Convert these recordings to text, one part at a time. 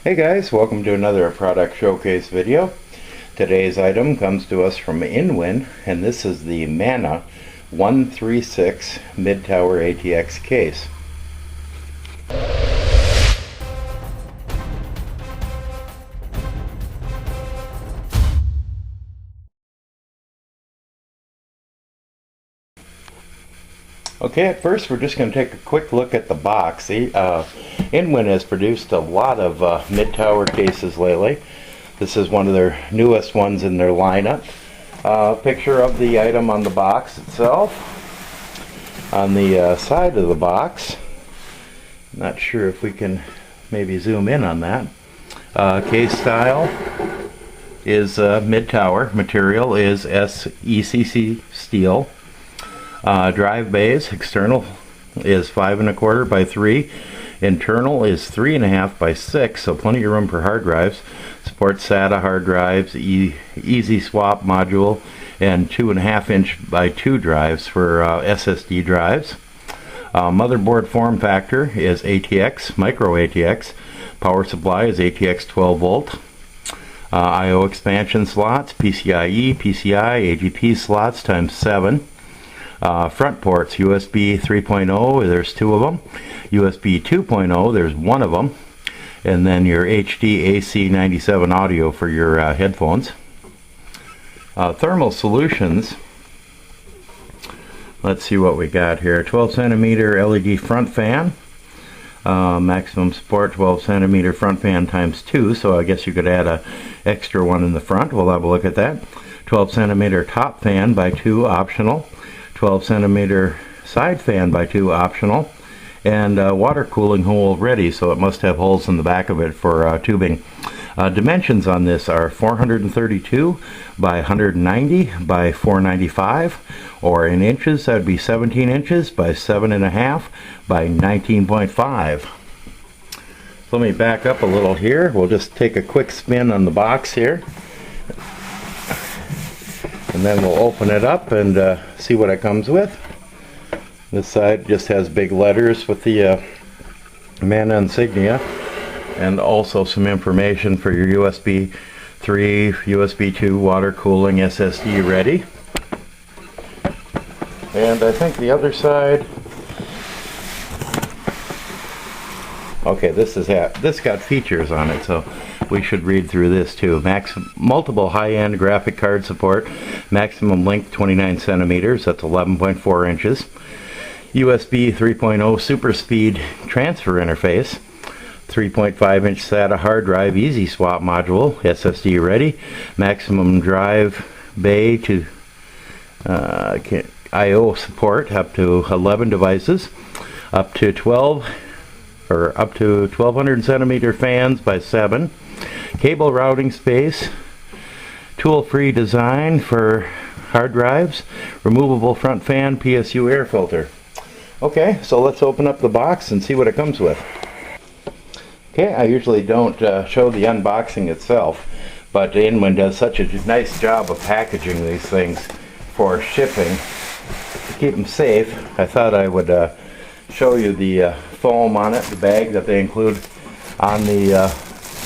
Hey guys, welcome to another product showcase video. Today's item comes to us from InWin, and this is the Mana 136 mid-tower ATX case. Okay, at first we're just going to take a quick look at the box. InWin has produced a lot of mid-tower cases lately. This is one of their newest ones in their lineup. Picture of the item on the box itself. On the side of the box, not sure if we can maybe zoom in on that. Case style is mid-tower. Material is SECC steel. Drive bays, external is 5 1/4 by 3. Internal is 3 1/2 by 6, so plenty of room for hard drives. Supports SATA hard drives, easy swap module, and 2 1/2 inch by 2 drives for SSD drives. Motherboard form factor is ATX, micro ATX. Power supply is ATX 12 volt. I/O expansion slots, PCIe, PCI, AGP slots times 7. Front ports, USB 3.0, there's 2 of them. USB 2.0, there's 1 of them. And then your HD AC97 audio for your headphones. Thermal solutions. Let's see what we got here. 12 centimeter LED front fan. Maximum support 12 centimeter front fan times 2, so I guess you could add a extra one in the front. We'll have a look at that. 12 centimeter top fan by 2 optional. 12 centimeter side fan by 2 optional, and water cooling hole ready, so it must have holes in the back of it for tubing. Dimensions on this are 432 by 190 by 495, or in inches that would be 17 inches by 7 1/2 by 19.5. So let me back up a little here. We'll just take a quick spin on the box here, and then we'll open it up and see what it comes with. This side just has big letters with the Mana insignia, and also some information for your USB 3, USB 2 water cooling, SSD ready. And I think the other side, okay, this got features on it, so we should read through this too. Multiple high-end graphic card support, maximum length 29 centimeters, that's 11.4 inches. USB 3.0 super speed transfer interface, 3.5 inch SATA hard drive, easy swap module, SSD ready. Maximum drive bay to I/O support up to 11 devices, up to 1200 centimeter fans by 7. Cable routing space, tool-free design for hard drives, removable front fan, PSU air filter. Okay, so let's open up the box and see what it comes with. Okay, I usually don't show the unboxing itself, but InWin does such a nice job of packaging these things for shipping. To keep them safe, I thought I would show you the foam on it, the bag that they include on the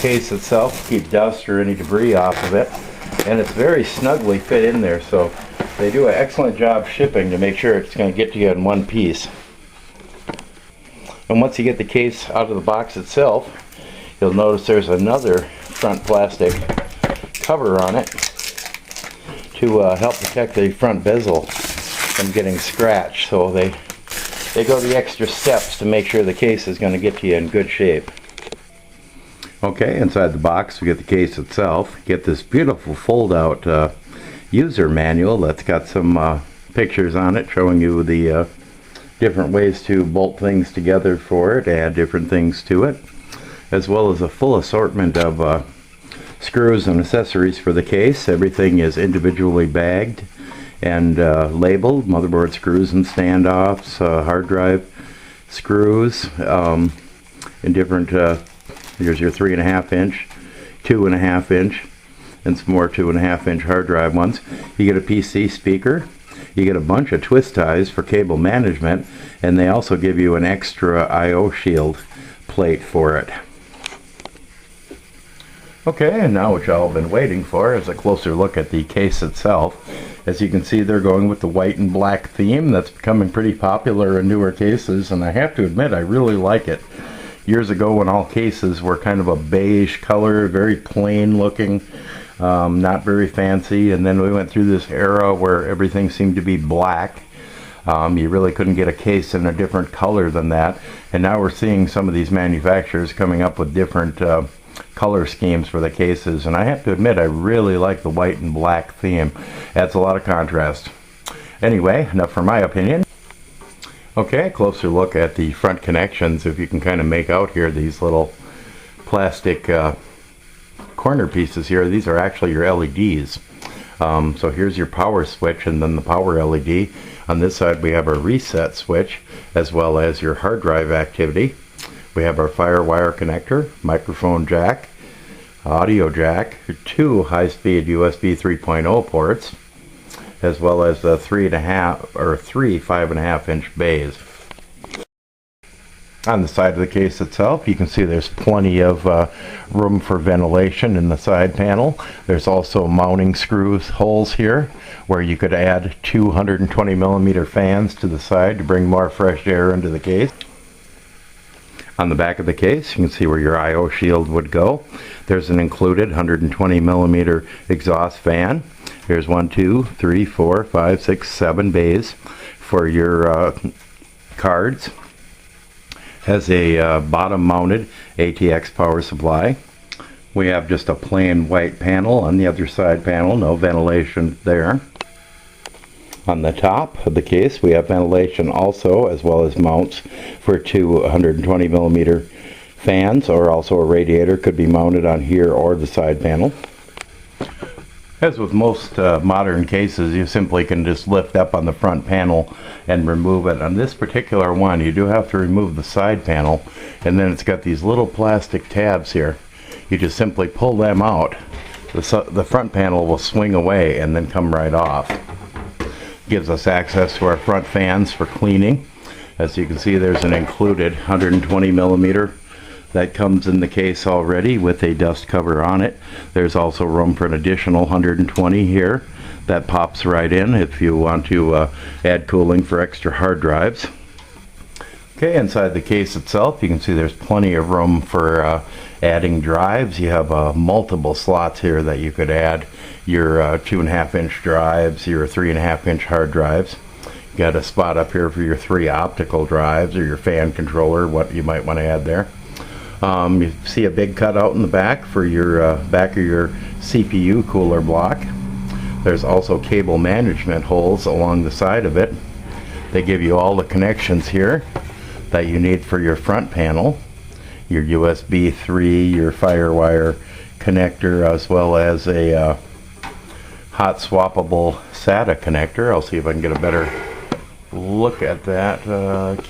case itself to keep dust or any debris off of it, and it's very snugly fit in there, so they do an excellent job shipping to make sure it's going to get to you in one piece. And once you get the case out of the box itself, you'll notice there's another front plastic cover on it to help protect the front bezel from getting scratched, so they go the extra steps to make sure the case is going to get to you in good shape. Okay, inside the box we get the case itself. Get this beautiful fold-out user manual that's got some pictures on it showing you the different ways to bolt things together for it, add different things to it, as well as a full assortment of screws and accessories for the case. Everything is individually bagged and labeled. Motherboard screws and standoffs, hard drive screws in different here's your 3 1/2 inch, 2 1/2 inch, and some more 2 1/2 inch hard drive ones. You get a PC speaker, you get a bunch of twist ties for cable management, and they also give you an extra I/O shield plate for it. Okay, and now what y'all have been waiting for is a closer look at the case itself. As you can see, they're going with the white and black theme that's becoming pretty popular in newer cases, and I have to admit I really like it. Years ago, when all cases were kind of a beige color, very plain looking, not very fancy, and then we went through this era where everything seemed to be black. You really couldn't get a case in a different color than that, and now we're seeing some of these manufacturers coming up with different color schemes for the cases, and I have to admit I really like the white and black theme. Adds a lot of contrast. Anyway, enough for my opinion. Okay, closer look at the front connections. If you can kind of make out here these little plastic corner pieces here, these are actually your LEDs. So here's your power switch and then the power LED. On this side we have our reset switch as well as your hard drive activity. We have our FireWire connector, microphone jack, audio jack, 2 high-speed USB 3.0 ports, as well as the 3 5.5 inch bays. On the side of the case itself, you can see there's plenty of room for ventilation in the side panel. There's also mounting screws holes here where you could add 220mm fans to the side to bring more fresh air into the case. On the back of the case, you can see where your I/O shield would go. There's an included 120mm exhaust fan. Here's 1, 2, 3, 4, 5, 6, 7 bays for your cards. Has a bottom-mounted ATX power supply. We have just a plain white panel on the other side panel, no ventilation there. On the top of the case we have ventilation also, as well as mounts for 2 120mm fans, or also a radiator could be mounted on here or the side panel. As with most modern cases, you simply can just lift up on the front panel and remove it. On this particular one, you do have to remove the side panel, and then it's got these little plastic tabs here. You just simply pull them out. The front panel will swing away and then come right off. Gives us access to our front fans for cleaning. As you can see, there's an included 120mm that comes in the case already with a dust cover on it. There's also room for an additional 120 here that pops right in if you want to add cooling for extra hard drives. Okay, inside the case itself you can see there's plenty of room for adding drives. You have multiple slots here that you could add your 2.5 inch drives, your 3.5 inch hard drives. You got a spot up here for your 3 optical drives or your fan controller, what you might want to add there. You see a big cutout in the back for your back of your CPU cooler block. There's also cable management holes along the side of it. They give you all the connections here that you need for your front panel, your USB 3, your FireWire connector, as well as a hot swappable SATA connector. I'll see if I can get a better look at that.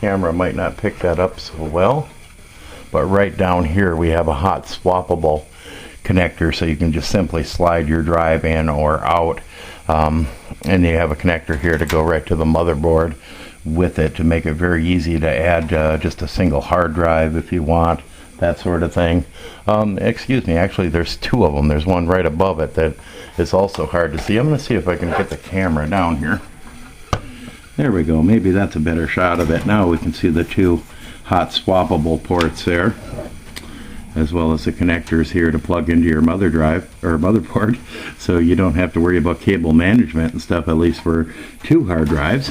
Camera might not pick that up so well, but right down here we have a hot swappable connector, so you can just simply slide your drive in or out, and you have a connector here to go right to the motherboard with it to make it very easy to add just a single hard drive if you want, that sort of thing. Excuse me, actually there's 2 of them. There's one right above it that is also hard to see. I'm going to see if I can get the camera down here. There we go, maybe that's a better shot of it. Now we can see the 2 hot swappable ports there, as well as the connectors here to plug into your mother drive or motherboard, so you don't have to worry about cable management and stuff, at least for 2 hard drives.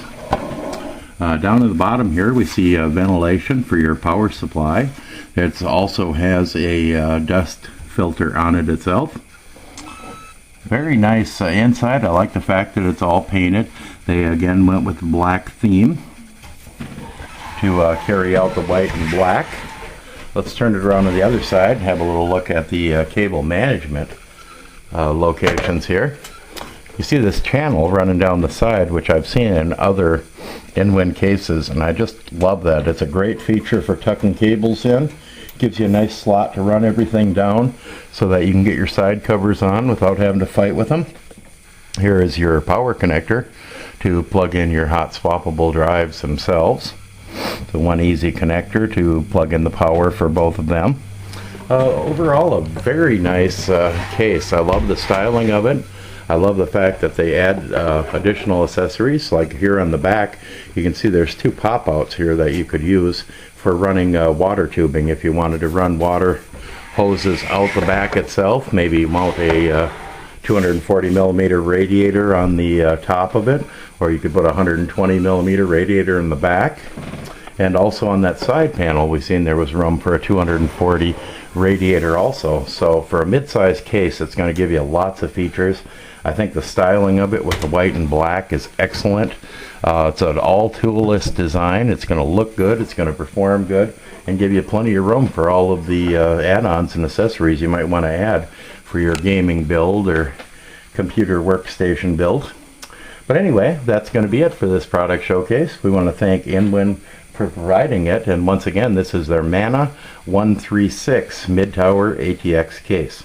Down at the bottom here we see ventilation for your power supply. It also has a dust filter on it itself. Very nice inside. I like the fact that it's all painted. They again went with the black theme to carry out the white and black. Let's turn it around to the other side and have a little look at the cable management locations here. You see this channel running down the side, which I've seen in other InWin cases, and I just love that. It's a great feature for tucking cables in. Gives you a nice slot to run everything down so that you can get your side covers on without having to fight with them. Here is your power connector to plug in your hot swappable drives themselves. So one easy connector to plug in the power for both of them. Overall, a very nice case. I love the styling of it. I love the fact that they add additional accessories. Like here on the back, you can see there's two pop-outs here that you could use for running water tubing. If you wanted to run water hoses out the back itself, maybe mount a 240 millimeter radiator on the top of it, or you could put a 120 millimeter radiator in the back. And also on that side panel, we've seen there was room for a 240 radiator also. So for a mid-size case, it's going to give you lots of features. I think the styling of it with the white and black is excellent. It's an all toolless design. It's going to look good, it's going to perform good, and give you plenty of room for all of the add-ons and accessories you might want to add for your gaming build or computer workstation build. But anyway, that's going to be it for this product showcase. We want to thank InWin for providing it, and once again, this is their Mana 136 mid-tower ATX case.